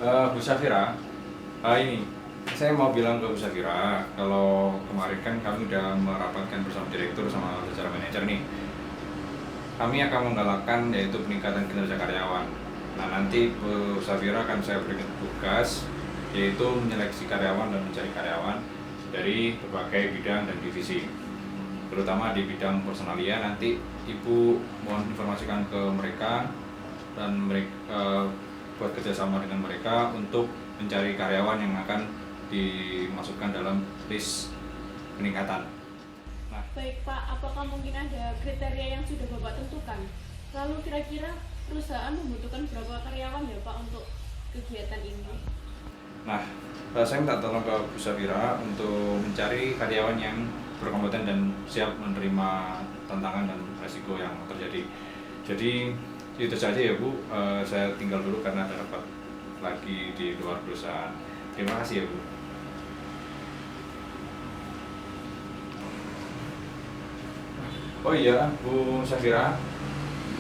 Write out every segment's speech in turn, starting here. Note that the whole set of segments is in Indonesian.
Bu Safira, ini saya mau bilang ke Bu Safira kalau kemarin kan kami udah merapatkan bersama direktur sama secara manajer nih. Kami akan menggalakkan yaitu peningkatan kinerja karyawan. Nah nanti Bu Safira akan saya berikan tugas yaitu menyeleksi karyawan dan mencari karyawan dari berbagai bidang dan divisi. Terutama di bidang personalia nanti Ibu mohon informasikan ke mereka dan mereka buat kerjasama dengan mereka untuk mencari karyawan yang akan dimasukkan dalam list peningkatan. Nah, baik Pak, apakah mungkin ada kriteria yang sudah Bapak tentukan? Lalu kira-kira perusahaan membutuhkan berapa karyawan ya Pak untuk kegiatan ini? Nah, saya minta tolong ke Bu Safira untuk mencari karyawan yang berkompeten dan siap menerima tantangan dan resiko yang terjadi. Jadi itu saja ya Bu, saya tinggal dulu karena ada rapat lagi di luar perusahaan. Terima kasih ya Bu. Oh iya Bu Safira,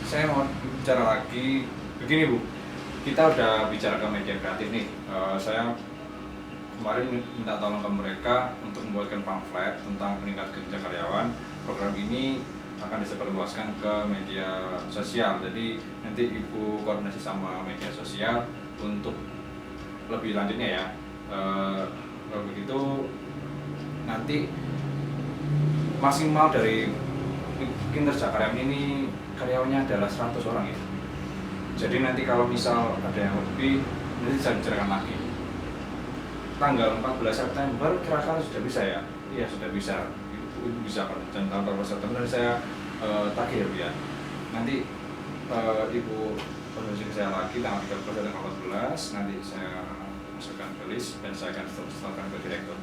saya mau bicara lagi. Begini Bu, kita udah bicara ke media kreatif nih. Saya kemarin minta tolong ke mereka untuk membuatkan pamflet tentang peningkatan kinerja karyawan. Program ini akan disebarluaskan ke media sosial. Jadi nanti Ibu koordinasi sama media sosial untuk lebih lanjutnya ya. Kalau begitu nanti maksimal dari kinerja karyawan ini karyawannya adalah 100 orang ya. Jadi nanti kalau misal ada yang lebih nanti saya bicarakan lagi. Tanggal 14 September kira-kira sudah bisa ya? Iya sudah bisa. Itu bisa kan. Dan tanggal 14 September saya tagih ya Bu ya. Nanti Ibu konfirmasi ke saya lagi tanggal 13 dan 14 nanti saya masukkan ke list dan saya akan setorkan ke direktur.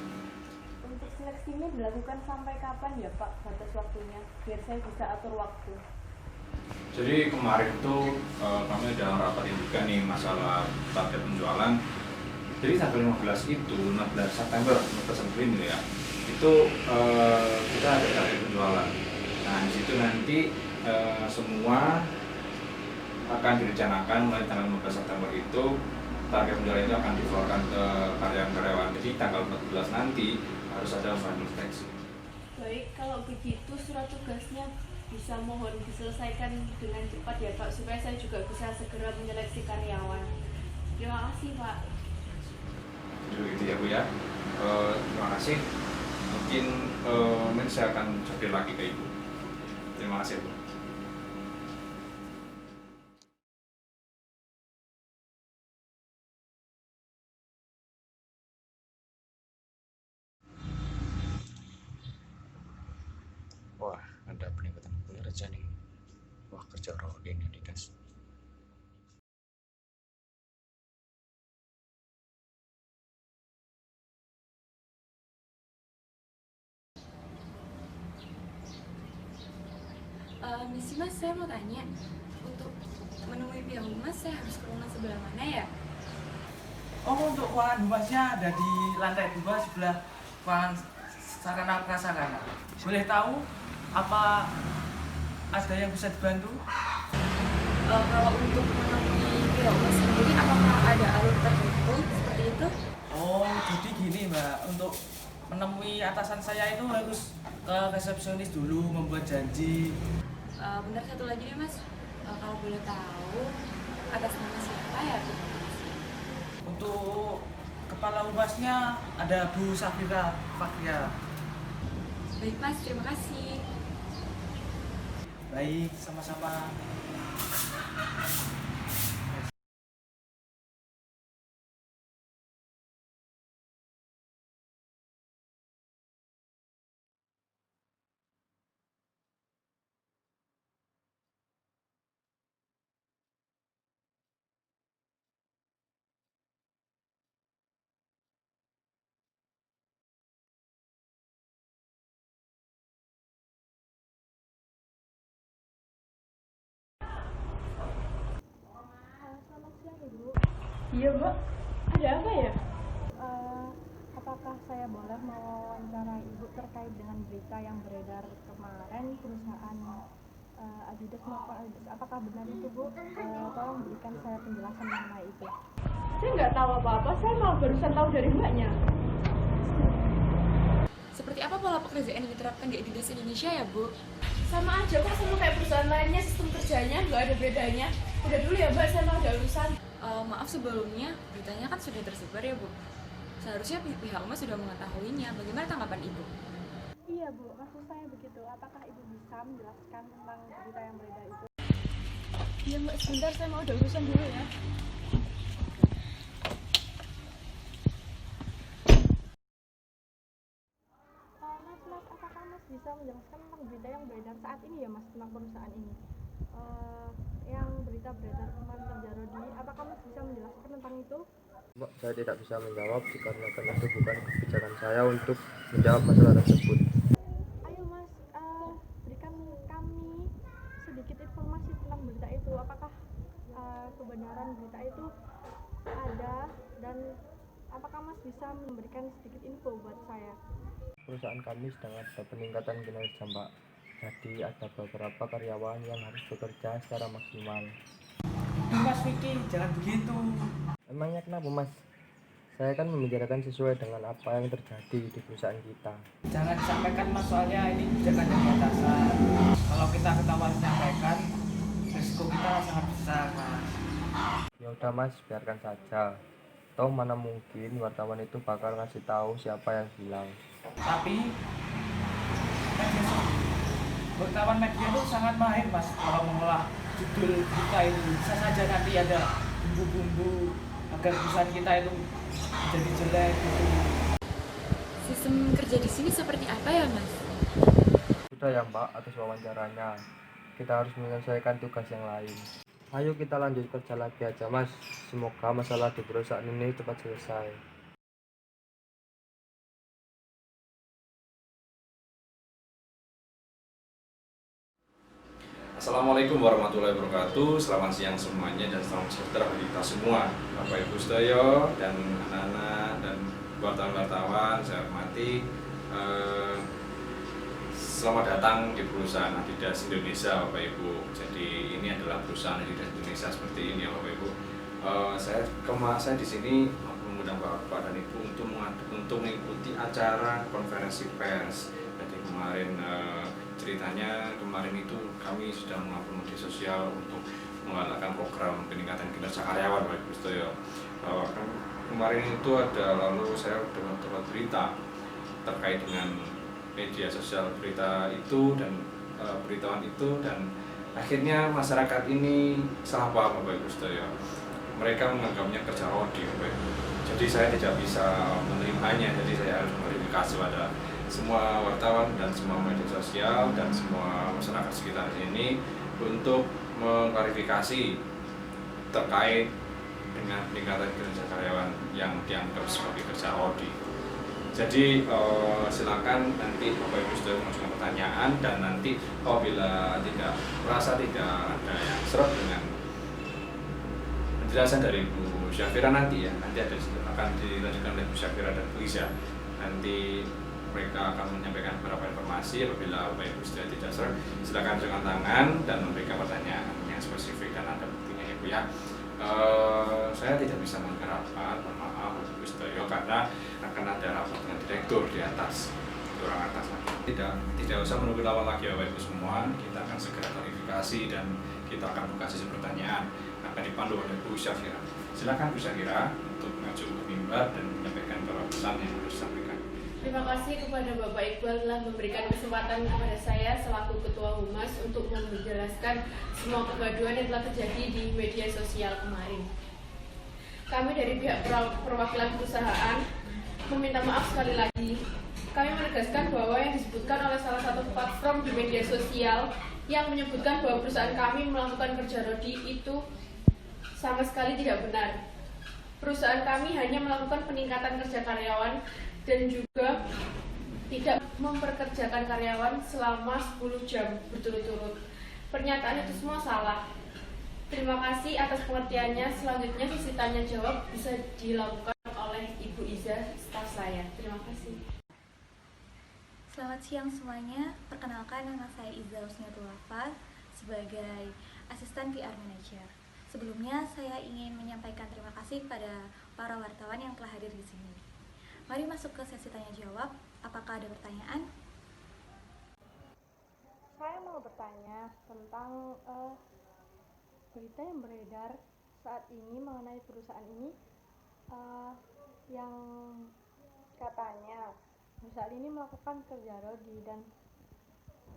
Untuk seleksinya dilakukan sampai kapan ya Pak batas waktunya? Biar saya bisa atur waktu. Jadi kemarin itu kami udah rapatin juga nih masalah target penjualan. Jadi tanggal 15 itu 16 September ini ya. Itu kita ada target penjualan. Nah di situ nanti semua akan direncanakan mulai tanggal 15 September itu target penjualan itu akan dikeluarkan ke karyawan-karyawan. Jadi tanggal 14 nanti harus ada final seleksi. Baik, kalau begitu surat tugasnya bisa mohon diselesaikan dengan cepat ya Pak, supaya saya juga bisa segera menyeleksi karyawan. Terima kasih Pak. Gitu ya Bu ya. Terima kasih. Mungkin saya akan update lagi ke Ibu. Terima kasih Bu. Wah, ada peningkatan kinerja nih. Wah, kerja rolling ini guys. Misi Mas, saya mau tanya, untuk menemui pihak humas saya harus ke ruangan sebelah mana ya? Oh, untuk ruangan humasnya ada di lantai 2 sebelah ruangan sarana prasarana. Boleh tahu apa ada yang bisa dibantu? Kalau untuk menemui pihak humas sendiri, apakah ada alur tertentu seperti itu? Oh, jadi gini Mbak, untuk menemui atasan saya itu harus ke resepsionis dulu membuat janji. Bentar, satu lagi nih Mas, kalau boleh tahu atas nama siapa ya? Untuk kepala humasnya ada Bu Safira Fakria. Baik Mas, terima kasih. Baik, sama-sama. Selamat siang Ibu. Iya, Mbak. Ada apa ya? Apakah saya boleh mewawancarai Ibu terkait dengan berita yang beredar kemarin perusahaan Adidas melakukan Adidas? Apakah benar itu Bu? Tolong berikan saya penjelasan mengenai itu. Saya nggak tahu apa-apa, saya malah barusan tahu dari mbaknya. Seperti apa pola pekerjaan yang diterapkan di Adidas Indonesia ya, Bu? Sama aja kok, sama kayak perusahaan lainnya, sistem kerjanya nggak ada bedanya. Udah dulu ya mbak, saya mau ada urusan. Maaf sebelumnya, beritanya kan sudah tersebar ya, Bu. Seharusnya pihak Humas sudah mengetahuinya. Bagaimana tanggapan Ibu? Iya Bu, maksud saya begitu. Apakah Ibu bisa menjelaskan tentang berita yang beredar itu? Iya mbak, sebentar saya mau ada urusan dulu ya. Mas, apakah Mas bisa menjelaskan tentang berita yang beredar saat ini ya Mas, tentang perusahaan ini? Yang berita beredar kemarin terjadi, apakah Mas bisa menjelaskan tentang itu? Mbak, saya tidak bisa menjawab dikarenakan itu bukan kebijakan saya untuk menjawab masalah tersebut. Ayo Mas, berikan kami sedikit informasi tentang berita itu. Apakah kebenaran berita itu ada, dan apakah Mas bisa memberikan sedikit info buat saya? Perusahaan kami sedang ada peningkatan kinerja, Mbak. Jadi ada beberapa karyawan yang harus bekerja secara maksimal. Mas Vicky, jangan begitu. Emangnya kenapa, Mas? Saya kan membicarakan sesuai dengan apa yang terjadi di perusahaan kita. Jangan disampaikan Mas, soalnya ini kebijakan dari atasan. Kalau kita ketahuan menyampaikan, risiko kita sangat besar, Mas. Ya udah, Mas, biarkan saja. Toh mana mungkin wartawan itu bakal ngasih tahu siapa yang hilang. Tapi wartawan media itu sangat mahir Mas kalau mengolah judul kita itu. Bisa saja nanti ada bumbu-bumbu agar perusahaan kita itu jadi jelek gitu. Sistem kerja di sini seperti apa ya, Mas? Sudah ya, Mbak, atas wawancaranya. Kita harus menyelesaikan tugas yang lain. Ayo kita lanjut kerja lagi aja, Mas. Semoga masalah di perusahaan ini cepat selesai. Assalamualaikum warahmatullahi wabarakatuh. Selamat siang semuanya dan salam sejahtera bagi kita semua, Bapak Ibu sedaya dan anak-anak dan wartawan-wartawan saya hormati. Selamat datang di perusahaan Adidas Indonesia, Bapak Ibu. Jadi ini adalah perusahaan Adidas Indonesia seperti ini ya, Bapak Ibu. Saya di sini mengundang Bapak dan Ibu untuk mengikuti acara konferensi pers. Jadi kemarin ceritanya kemarin itu kami sudah mengupload media sosial untuk menggalakkan program peningkatan kinerja karyawan, Bapak Ibu sedaya. Kemarin itu ada, lalu saya dapat berita terkait dengan media sosial berita itu dan beritawan itu, dan akhirnya masyarakat ini salah paham, Bapak Ibu sedaya. Mereka menganggapnya kerja rodi, Bapak Ibu. Jadi saya tidak bisa menerimanya, jadi saya harus klarifikasi pada semua wartawan dan semua media sosial dan semua masyarakat sekitar sini untuk mengklarifikasi terkait dengan peningkatan kinerja karyawan yang dianggap sebagai kerja rodi. Jadi silakan nanti Bapak Ibu sudah mengajukan pertanyaan, dan nanti apabila tidak merasa tidak ada yang serap dengan penjelasan dari Bu Syafira nanti akan dilanjutkan oleh Bu Syafira dan Bu Isya. Nanti mereka akan menyampaikan beberapa informasi. Apabila Bapak Ibu sudah tidak serap, silakan angkat tangan dan memberikan pertanyaan yang spesifik dan ada buktinya ya Bu ya. Saya tidak bisa memberikan rapat, mohon maaf Ibu sedaya, karena akan ada rapat dengan direktur di atas, orang atas lagi. Tidak usah menunggu lama lagi ya Bapak Ibu semua. Kita akan segera klarifikasi dan kita akan buka sesi pertanyaan, akan dipandu oleh Bu Syafira. Silakan Bu Syafira untuk maju ke mimbar dan menyampaikan beberapa pesan yang harus disampaikan. Terima kasih kepada Bapak Iqbal telah memberikan kesempatan kepada saya selaku Ketua Humas untuk menjelaskan semua kegaduhan yang telah terjadi di media sosial kemarin. Kami dari pihak perwakilan perusahaan meminta maaf sekali lagi. Kami menegaskan bahwa yang disebutkan oleh salah satu platform di media sosial yang menyebutkan bahwa perusahaan kami melakukan kerja rodi itu sama sekali tidak benar. Perusahaan kami hanya melakukan peningkatan kerja karyawan dan juga tidak memperkerjakan karyawan selama 10 jam berturut-turut. Pernyataan itu semua salah. Terima kasih atas pengertiannya. Selanjutnya sesi tanya jawab bisa dilakukan oleh Ibu Iza, staf saya. Terima kasih. Selamat siang semuanya. Perkenalkan, nama saya Iza Husniatul Wafat sebagai asisten PR Manager. Sebelumnya saya ingin menyampaikan terima kasih kepada para wartawan yang telah hadir di sini. Mari masuk ke sesi tanya jawab. Apakah ada pertanyaan? Saya mau bertanya tentang berita yang beredar saat ini mengenai perusahaan ini, yang katanya perusahaan ini melakukan kerja rodi, dan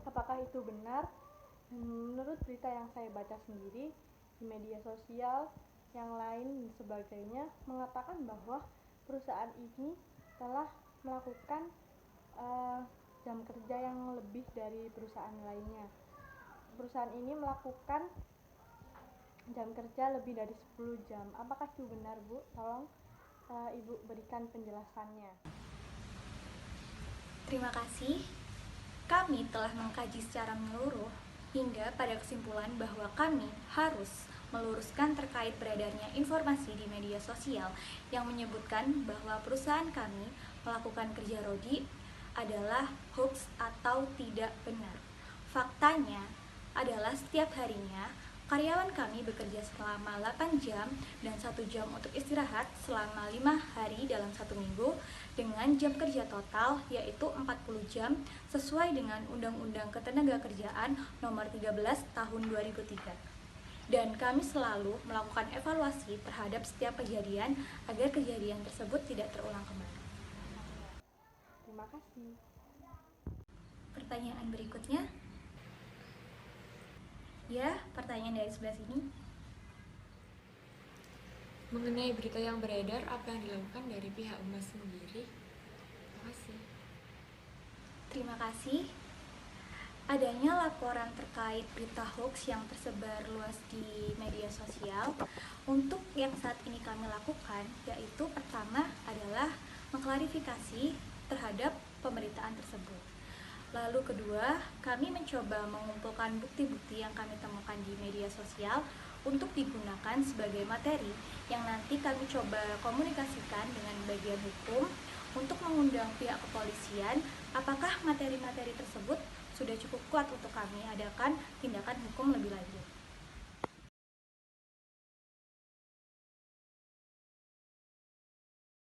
apakah itu benar? Dan menurut berita yang saya baca sendiri di media sosial yang lain dan sebagainya mengatakan bahwa perusahaan ini telah melakukan jam kerja yang lebih dari perusahaan lainnya. Perusahaan ini melakukan jam kerja lebih dari 10 jam. Apakah itu benar, Bu? Tolong Ibu berikan penjelasannya. Terima kasih. Kami telah mengkaji secara menyeluruh hingga pada kesimpulan bahwa kami harus meluruskan terkait beredarnya informasi di media sosial yang menyebutkan bahwa perusahaan kami melakukan kerja rodi adalah hoax atau tidak benar. Faktanya adalah setiap harinya karyawan kami bekerja selama 8 jam dan 1 jam untuk istirahat selama 5 hari dalam 1 minggu dengan jam kerja total yaitu 40 jam sesuai dengan Undang-Undang Ketenagakerjaan Nomor 13 Tahun 2003. Dan kami selalu melakukan evaluasi terhadap setiap kejadian agar kejadian tersebut tidak terulang kembali. Terima kasih. Pertanyaan berikutnya. Ya, pertanyaan dari sebelah sini. Mengenai berita yang beredar, apa yang dilakukan dari pihak Humas sendiri? Terima kasih. Terima kasih. Adanya laporan terkait berita hoax yang tersebar luas di media sosial. Untuk yang saat ini kami lakukan, yaitu pertama adalah mengklarifikasi terhadap pemberitaan tersebut. Lalu kedua, kami mencoba mengumpulkan bukti-bukti yang kami temukan di media sosial untuk digunakan sebagai materi yang nanti kami coba komunikasikan dengan bagian hukum untuk mengundang pihak kepolisian apakah materi-materi tersebut sudah cukup kuat untuk kami adakan tindakan hukum lebih lanjut.